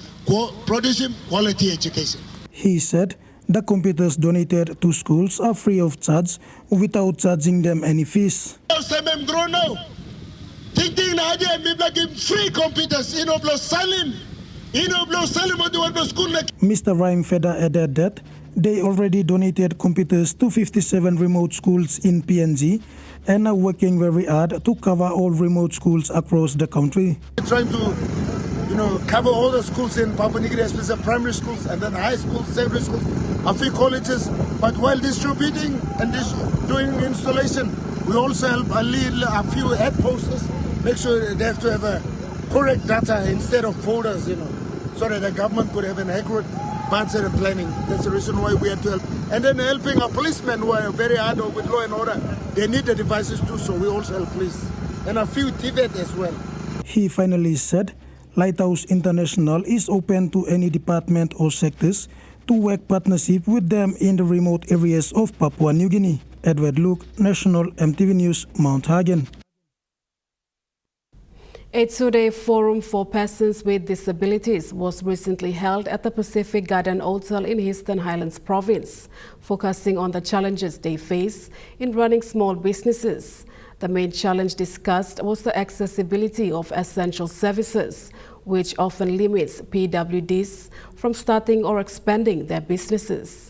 producing quality education. He said the computers donated to schools are free of charge without charging them any fees. Free computers in Salim. Mr. Rhyme further added that they already donated computers to 57 remote schools in PNG and are working very hard to cover all remote schools across the country. We're trying to cover all the schools in Papua New Guinea, especially primary schools and then high schools, secondary schools, a few colleges. But while distributing and doing installation, we also help a few head posters, make sure they have to have a correct data instead of folders, so that the government could have an accurate budget and planning. That's the reason why we had to help. And then helping our policemen who are very hard with law and order. They need the devices too, so we also help police. And a few TVET as well. He finally said Lighthouse International is open to any department or sectors to work partnership with them in the remote areas of Papua New Guinea. Edward Luke, National EMTV News, Mount Hagen. A two-day forum for persons with disabilities was recently held at the Pacific Garden Hotel in Eastern Highlands Province, focusing on the challenges they face in running small businesses. The main challenge discussed was the accessibility of essential services, which often limits PWDs from starting or expanding their businesses.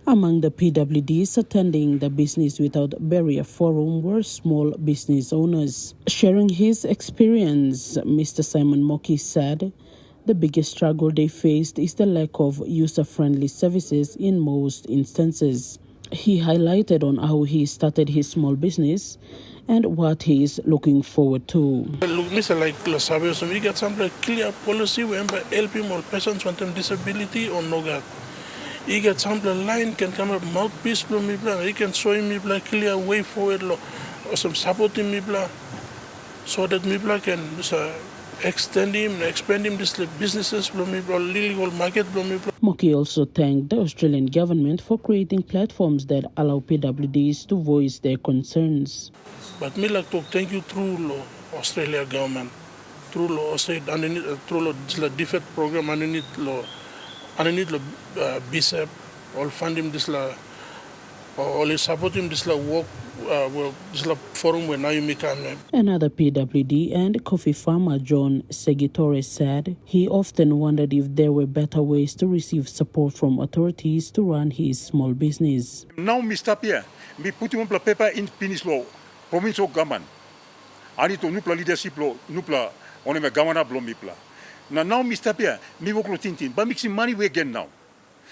Among the PWDs attending the Business Without Barrier Forum were small business owners. Sharing his experience, Mr. Simon Moki said the biggest struggle they faced is the lack of user-friendly services in most instances. He highlighted on how he started his small business and what he is looking forward to. Look, Mr. Like Sabio, so we get some like clear policy where helping all persons with disability or no God. He get some line can come up mouthpiece from me, he can show me clear way forward or some supporting me so that me can expand him this businesses from me legal market from me. Moki also thanked the Australian government for creating platforms that allow PWDs to voice their concerns. But me like to thank you through law, Australia government, through law, through law, this different program underneath law, BICEP, all funding this law, all supporting this law work, this law forum where now you make a. Another PWD and coffee farmer John Segitore said he often wondered if there were better ways to receive support from authorities to run his small business. Now me stop here, me put one paper in Pinis law. Provincial government. Ani to nupla leadership lo nupla one me governor blo mipla. Now me step here, me work lo tintin, but mixing money we again now.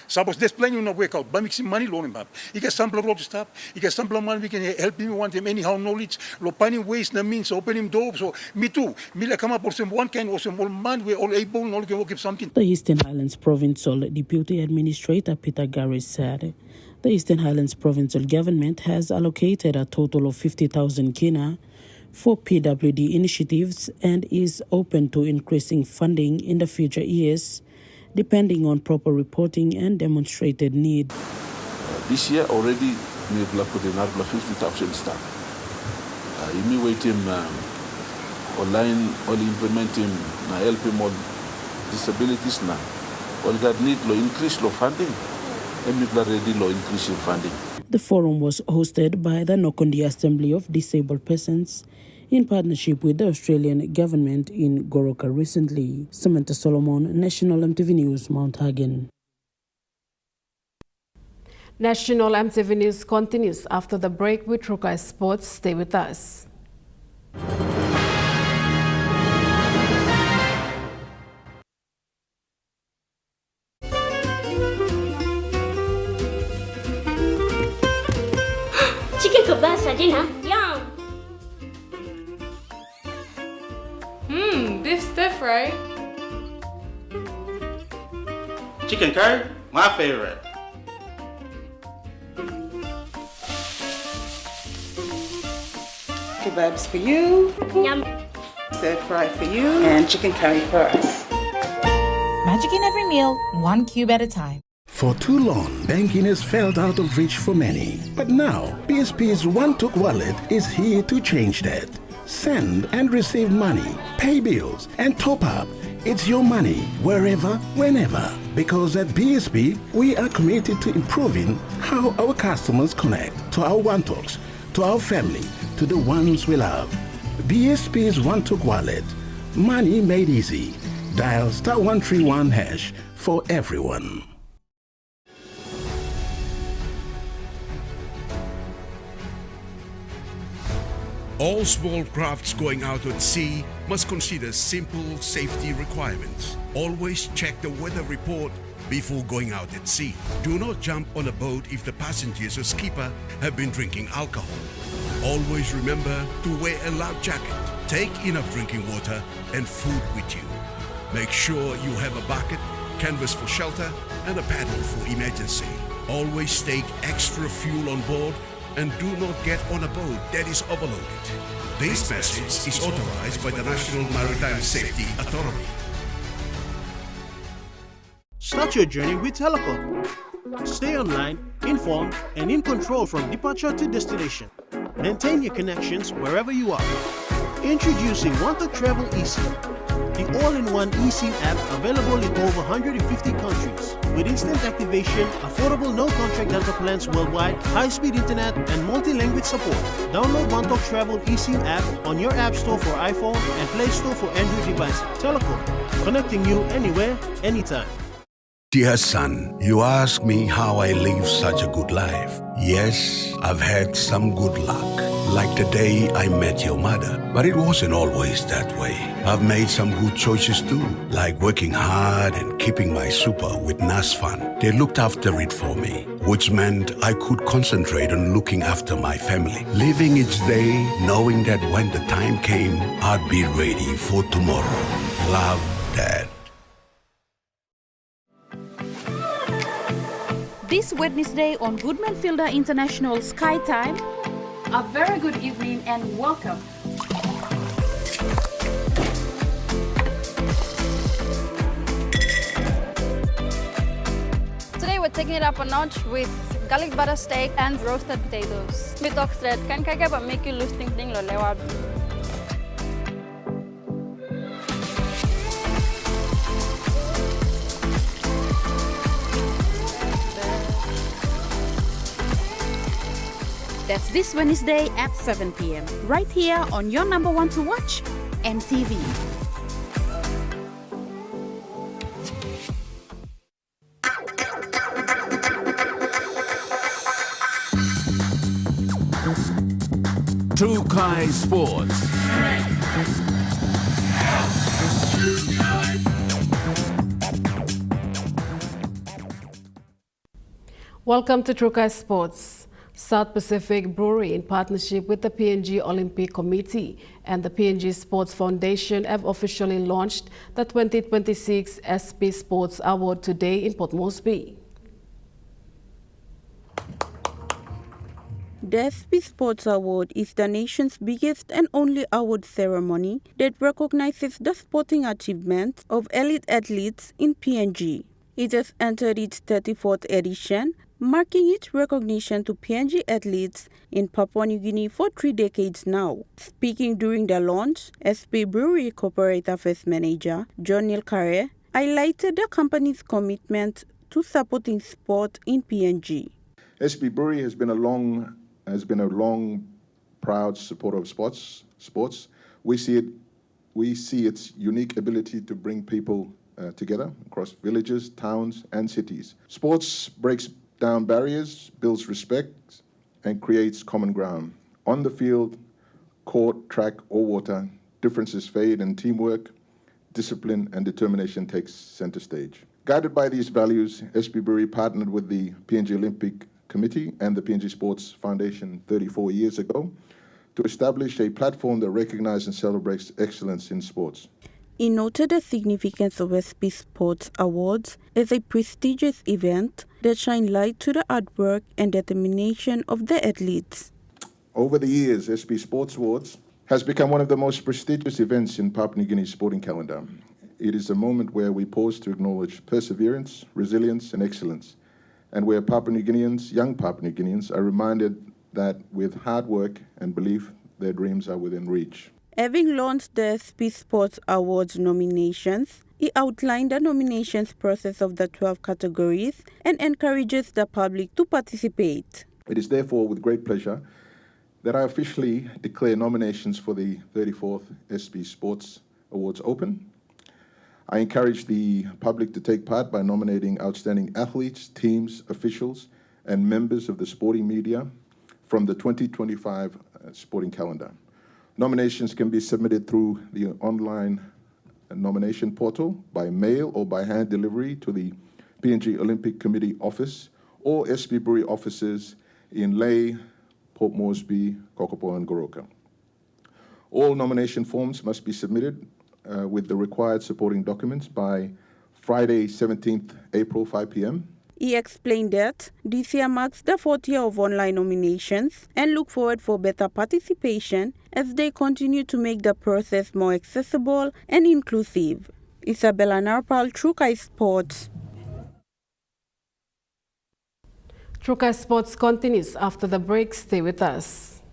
Suppose this plan you not work out, but mixing money lo map. You get sample road stop, you get sample money we can help him want him anyhow knowledge, lo finding ways na means open him door. So me too, me like come up or some one kind or some old man we all able no can work up something. The Eastern Highlands Provincial Deputy Administrator Peter Garris said the Eastern Highlands Provincial Government has allocated a total of 50,000 kina for PWD initiatives and is open to increasing funding in the future years, depending on proper reporting and demonstrated need. This year already we have put in 50,000 staff. You may wait him online, only implementing, help him on disabilities now. All that need to increase funding. The forum was hosted by the Nokondi Assembly of Disabled Persons in partnership with the Australian government in Goroka recently. Samantha Solomon, National EMTV News, Mount Hagen. National EMTV News continues after the break with Rukai Sports. Stay with us. Chicken kebab dinner. Yum. Beef stir fry. Chicken curry, my favorite. Kebabs for you. Yum. Stir fry for you. And chicken curry for us. Magic in every meal, one cube at a time. For too long, banking has felt out of reach for many. But now, BSP's One-Took Wallet is here to change that. Send and receive money, pay bills, and top up. It's your money, wherever, whenever. Because at BSP, we are committed to improving how our customers connect to our One-Talks, to our family, to the ones we love. BSP's One-Took Wallet. Money made easy. Dial *131# for everyone. All small crafts going out at sea must consider simple safety requirements. Always check the weather report before going out at sea. Do not jump on a boat if the passengers or skipper have been drinking alcohol. Always remember to wear a life jacket. Take enough drinking water and food with you. Make sure you have a bucket, canvas for shelter, and a paddle for emergency. Always take extra fuel on board and do not get on a boat that is overloaded. This message is authorized by the National Maritime Safety Authority. Start your journey with Telecom. Stay online, informed, and in control from departure to destination. Maintain your connections wherever you are. Introducing One-Took Travel eSIM, the all-in-one eSIM app available in over 150 countries. With instant activation, affordable no-contract data plans worldwide, high-speed internet, and multi-language support. Download One-Took Travel eSIM app on your App Store for iPhone and Play Store for Android devices. Telecom, connecting you anywhere, anytime. Dear son, you ask me how I live such a good life. Yes, I've had some good luck, like the day I met your mother. But it wasn't always that way. I've made some good choices too, like working hard and keeping my super with NASFAN. They looked after it for me. which meant I could concentrate on looking after my family, living each day knowing that when the time came, I'd be ready for tomorrow. Love, Dad. This Wednesday on Goodman Fielder International Sky Time, a very good evening and welcome. Today we're taking it up a notch with garlic butter steak and roasted potatoes. We talk straight, kan kaya but make you lose ting lo lewat. That's this Wednesday at 7 p.m. right here on your number one to watch, EMTV. Trukai Sports. Welcome to Trukai Sports. South Pacific Brewery, in partnership with the PNG Olympic Committee and the PNG Sports Foundation, have officially launched the 2026 SP Sports Award today in Port Moresby. The SP Sports Award is the nation's biggest and only award ceremony that recognizes the sporting achievements of elite athletes in PNG. It has entered its 34th edition, marking its recognition to PNG athletes in Papua New Guinea for 3 decades now. Speaking during the launch, SP Brewery Corporate Affairs Manager John Neil Carre highlighted the company's commitment to supporting sport in PNG. SP Brewery has been a long, proud supporter of sports. We see its unique ability to bring people together across villages, towns, and cities. Sports breaks down barriers, builds respect, and creates common ground. On the field, court, track, or water, differences fade and teamwork, discipline, and determination takes center stage. Guided by these values, SP Brewery partnered with the PNG Olympic Committee and the PNG Sports Foundation 34 years ago to establish a platform that recognizes and celebrates excellence in sports. He noted the significance of SP Sports Awards as a prestigious event that shine light to the hard work and determination of the athletes. Over the years, SP Sports Awards has become one of the most prestigious events in Papua New Guinea's sporting calendar. It is a moment where we pause to acknowledge perseverance, resilience, and excellence, and where young Papua New Guineans are reminded that with hard work and belief, their dreams are within reach. Having launched the SP Sports Awards nominations, he outlined the nominations process of the 12 categories and encourages the public to participate. It is therefore with great pleasure that I officially declare nominations for the 34th SP Sports Awards open. I encourage the public to take part by nominating outstanding athletes, teams, officials, and members of the sporting media from the 2025 sporting calendar. Nominations can be submitted through the online nomination portal, by mail or by hand delivery to the PNG Olympic Committee office or SP Brewery offices in Lae, Port Moresby, Kokopo, and Goroka. All nomination forms must be submitted with the required supporting documents by Friday, 17th April, 5 p.m. He explained that this year marks the 4th year of online nominations and look forward for better participation as they continue to make the process more accessible and inclusive. Isabella Narpal, Trukai Sports. Trukai Sports continues after the break. Stay with us.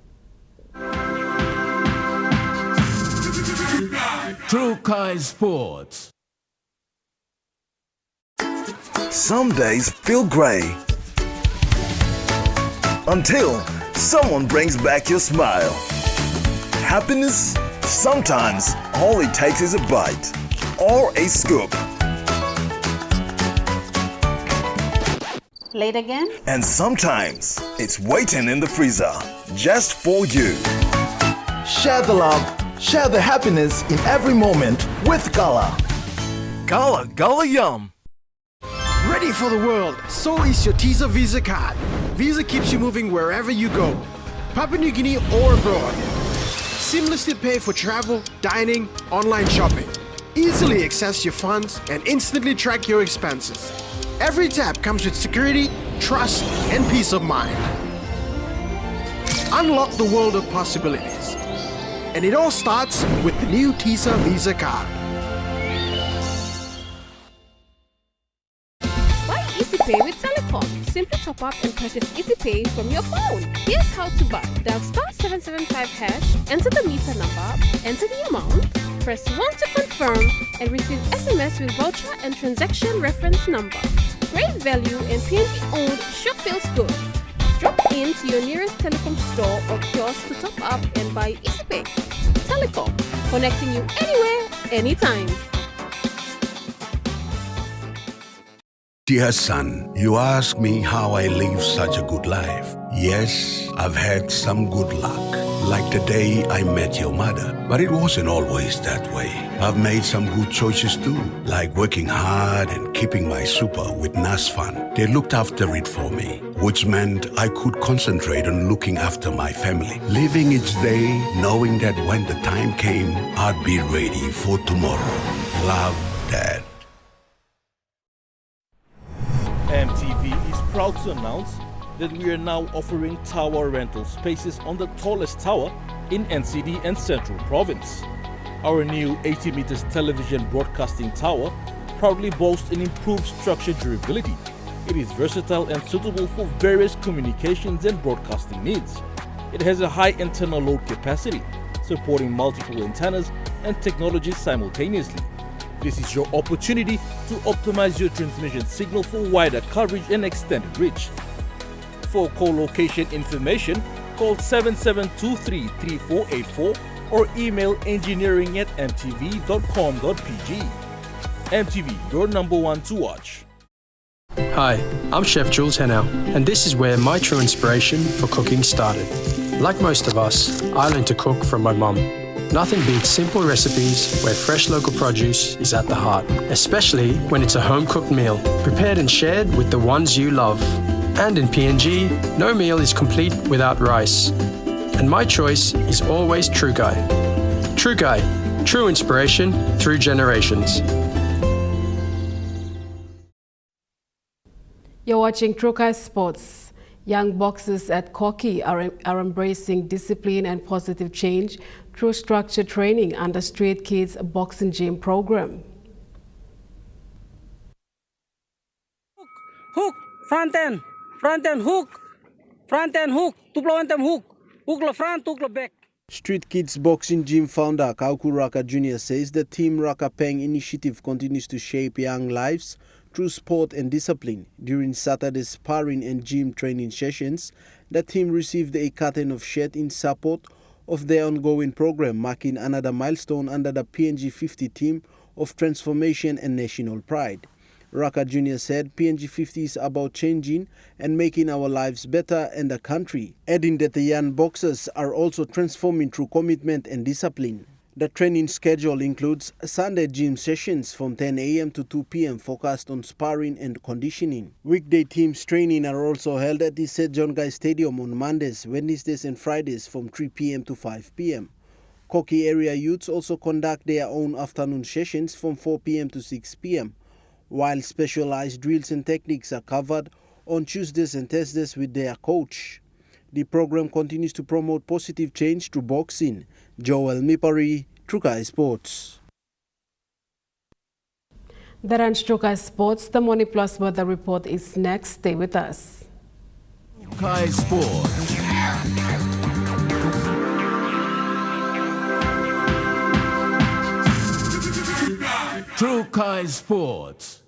Trukai Sports. Some days feel grey until someone brings back your smile. Happiness, sometimes all it takes is a bite or a scoop. Late again? And sometimes it's waiting in the freezer just for you. Share the love, share the happiness in every moment with Gala. Gala Yum. Ready for the world, so is your TISA Visa card. Visa keeps you moving wherever you go, Papua New Guinea or abroad. Seamlessly pay for travel, dining, online shopping. Easily access your funds and instantly track your expenses. Every tap comes with security, trust, and peace of mind. Unlock the world of possibilities. And it all starts with the new TISA Visa card. Buy EasyPay with Telecom. Simply top up and purchase EasyPay from your phone. Here's how to buy. Dial *775#, enter the meter number, enter the amount, press 1 to confirm, and receive SMS with voucher and transaction reference number. Great value and PNG-owned sure feels good. Drop in to your nearest Telecom store or kiosk to top up and buy EasyPay. Telecom, connecting you anywhere, anytime. Dear son, you ask me how I live such a good life. Yes, I've had some good luck, like the day I met your mother. But it wasn't always that way. I've made some good choices too, like working hard and keeping my super with NASFAN. They looked after it for me, which meant I could concentrate on looking after my family, living each day knowing that when the time came, I'd be ready for tomorrow. Love, Dad. EMTV is proud to announce that we are now offering tower rental spaces on the tallest tower in NCD and Central Province. Our new 80 meters television broadcasting tower proudly boasts an improved structure durability. It is versatile and suitable for various communications and broadcasting needs. It has a high internal load capacity, supporting multiple antennas and technologies simultaneously. This is your opportunity to optimize your transmission signal for wider coverage and extended reach. For co-location information, call 7723-3484 or email engineering@mtv.com.pg. MTV, your number one to watch. Hi, I'm Chef Jules Henao, and this is where my true inspiration for cooking started. Like most of us, I learned to cook from my mum. Nothing beats simple recipes where fresh local produce is at the heart, especially when it's a home-cooked meal, prepared and shared with the ones you love. And in PNG, no meal is complete without rice. And my choice is always True Guy. True Guy, true inspiration through generations. You're watching True Guy Sports. Young boxers at Koki are embracing discipline and positive change through structured training under Street Kids Boxing Gym program. Hook, front end, hook, tuplo antem hook la front, hook la back. Street Kids Boxing Gym founder Kauku Raka Jr. says the Team Raka Peng initiative continues to shape young lives through sport and discipline. During Saturday's sparring and gym training sessions, the team received a carton of shirt in support of their ongoing program, marking another milestone under the PNG 50 team of transformation and national pride. Raka Jr. said PNG 50 is about changing and making our lives better and the country, adding that the young boxers are also transforming through commitment and discipline. The training schedule includes Sunday gym sessions from 10 a.m. to 2 p.m. focused on sparring and conditioning. Weekday teams training are also held at the St. John Guy Stadium on Mondays, Wednesdays and Fridays from 3 p.m. to 5 p.m. Koki area youths also conduct their own afternoon sessions from 4 p.m. to 6 p.m., while specialized drills and techniques are covered on Tuesdays and Thursdays with their coach. The program continues to promote positive change through boxing. Joel Mipari, True Guy Sports. That ends True Guy Sports. The Money Plus weather report is next. Stay with us. True Guy Sports. True Guy Sports.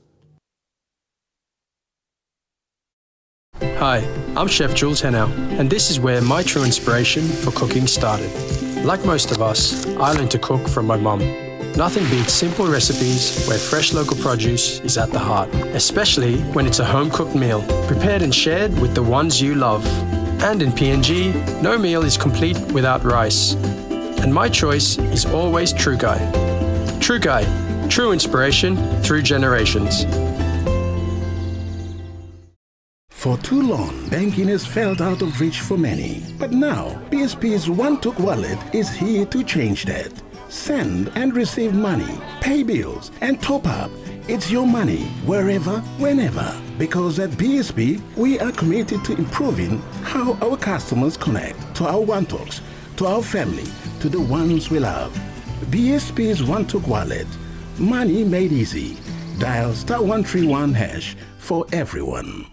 Hi, I'm Chef Jules Henao, and this is where my true inspiration for cooking started. Like most of us, I learned to cook from my mum. Nothing beats simple recipes where fresh local produce is at the heart, especially when it's a home-cooked meal, prepared and shared with the ones you love. And in PNG, no meal is complete without rice. And my choice is always True Guy. True Guy, true inspiration through generations. For too long, banking has felt out of reach for many. But now, BSP's One-Took Wallet is here to change that. Send and receive money, pay bills, and top up. It's your money, wherever, whenever. Because at BSP, we are committed to improving how our customers connect to our One-Talks, to our family, to the ones we love. BSP's One-Took Wallet. Money made easy. Dial *131# for everyone.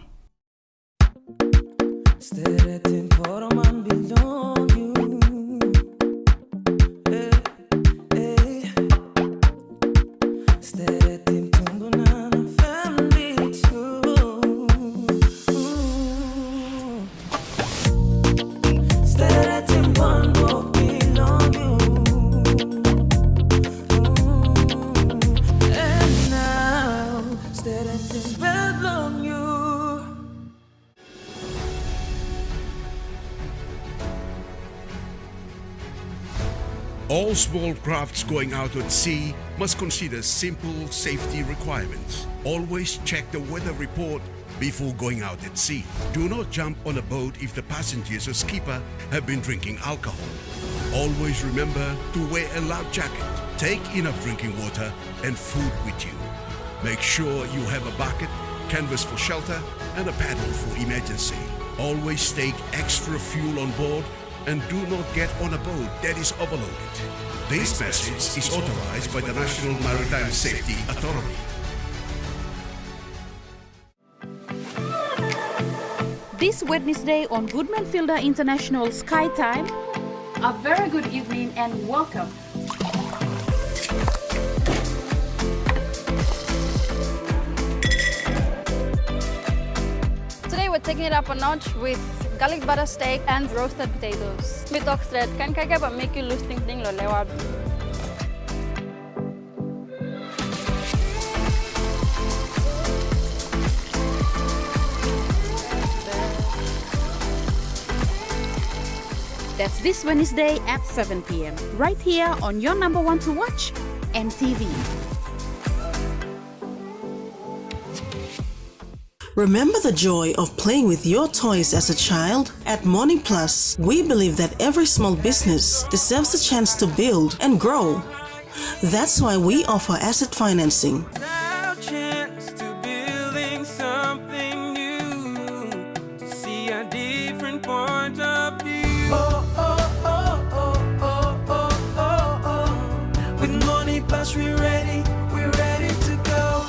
All small crafts going out at sea must consider simple safety requirements. Always check the weather report before going out at sea. Do not jump on a boat if the passengers or skipper have been drinking alcohol. Always remember to wear a life jacket. Take enough drinking water and food with you. Make sure you have a bucket, canvas for shelter, and a paddle for emergency. Always take extra fuel on board and do not get on a boat that is overloaded. This message is authorized by the National Maritime Safety Authority. This Wednesday on Goodman Fielder International Sky Time, a very good evening and welcome. Today we're taking it up a notch with garlic butter steak and roasted potatoes. With oxthread, kan kaya ba make you lose ting lo lewat. That's this Wednesday at 7 p.m. right here on your number one to watch, EMTV. Remember the joy of playing with your toys as a child? At Money Plus, we believe that every small business deserves a chance to build and grow. That's why we offer asset financing. With Money Plus, we're ready to go.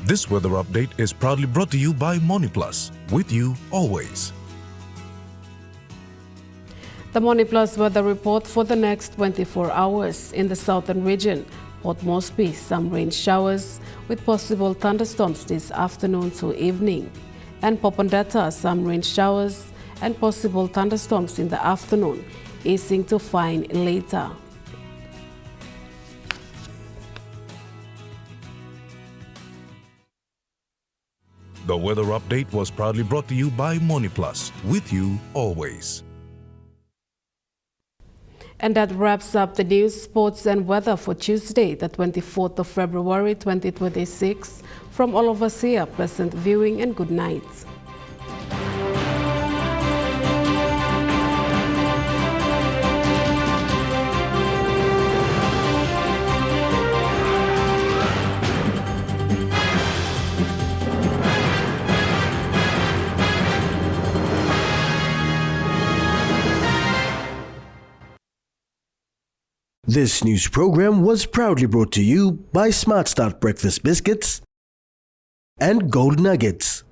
This weather update is proudly brought to you by Money Plus, with you always. The Money Plus weather report for the next 24 hours in the southern region. Port Moresby, some rain showers with possible thunderstorms this afternoon to evening. And Popondetta, some rain showers and possible thunderstorms in the afternoon, easing to fine later. The weather update was proudly brought to you by Money Plus, with you always. And that wraps up the news, sports and weather for Tuesday, the 24th of February 2026. From all of us here, pleasant viewing and good night. This news program was proudly brought to you by Smart Start Breakfast Biscuits and Gold Nuggets.